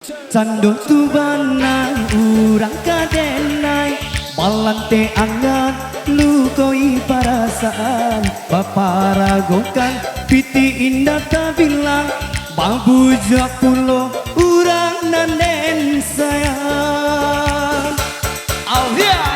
Cando tu banang urang kadenai balante angan lukoi perasaan paparagokan piti indah kabilang babu japulo urang nanen sayang. Oh yeah.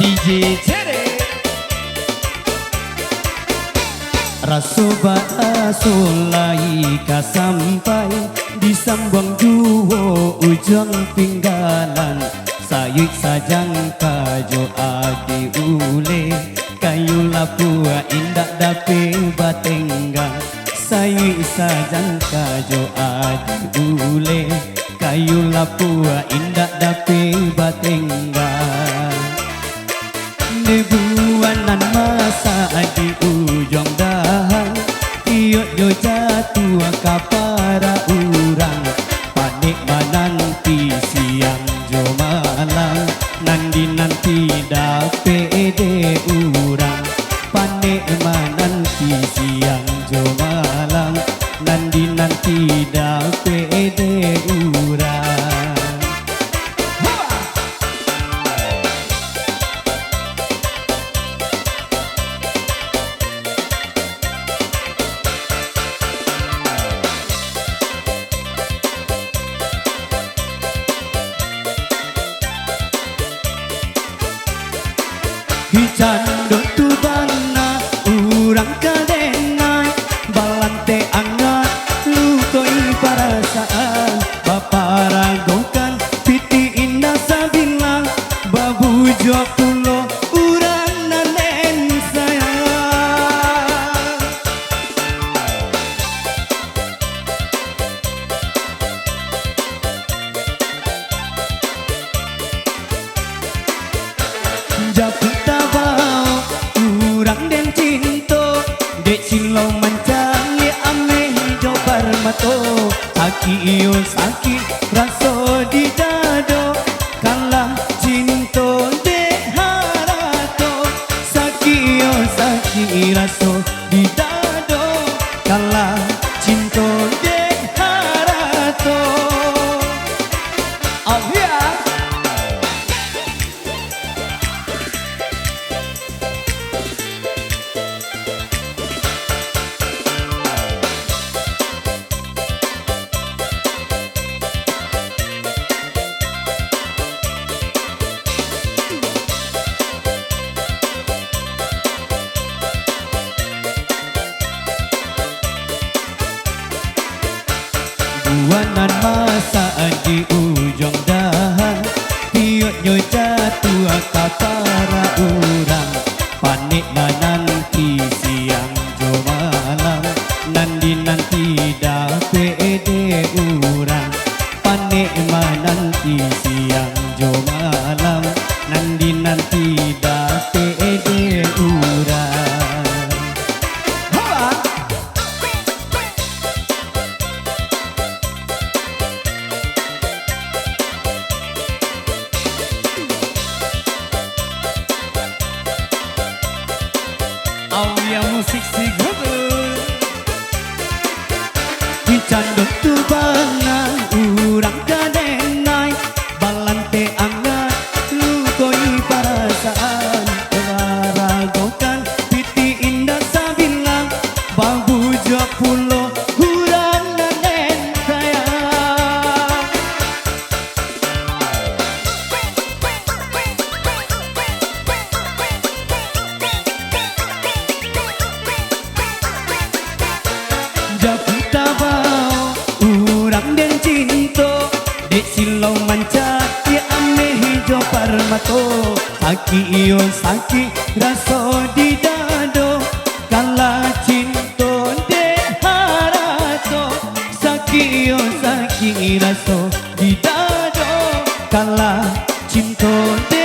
DJ Tere Raso ba'aso lai ka sampai di sambang duo ujung pinggalan sayuk sajang kajo adi ule kayu lapua indak dape batenggang sayuk sajang kajo adi ule kayu lapua indak dape batenggang Debuanan masa di ujung dahan Tiok yo jatuh ka para urang Panik mananti siang jo malang Nanti dape de urang Panik mananti siang jo malang Nanti dape de urang Hicando tu bana urang kadenai balante angat lukoi perasaan paparagokan piti indah sabilang babu jokulo urang nanen sayang. Japut tabau urang den cinto dek silau mancang ye ame hijo parmato saki iyo saki raso di dado kalah cinto dek harato saki iyo saki raso di dado kalah cinto dek harato. Oh yeah. Buanan masa di ujung dahan Tiok nyo jatuh ka para urang Panik mananti siang jo malam Nanti dape de urang Panik mananti siang jo malam Nanti dape de urang. Aulia musik si gugur Dicandok tu banang urang kadenai balante angat lukoi perasaan Pelaragokan piti indah sabilang babu jopulo urang nanen sayang. Japut tabau urang den cinto dek silau mancat ye ame hijo parmato saki iyo saki raso di dado kalah cinto dek harato saki iyo saki raso di dado kalah cinto dek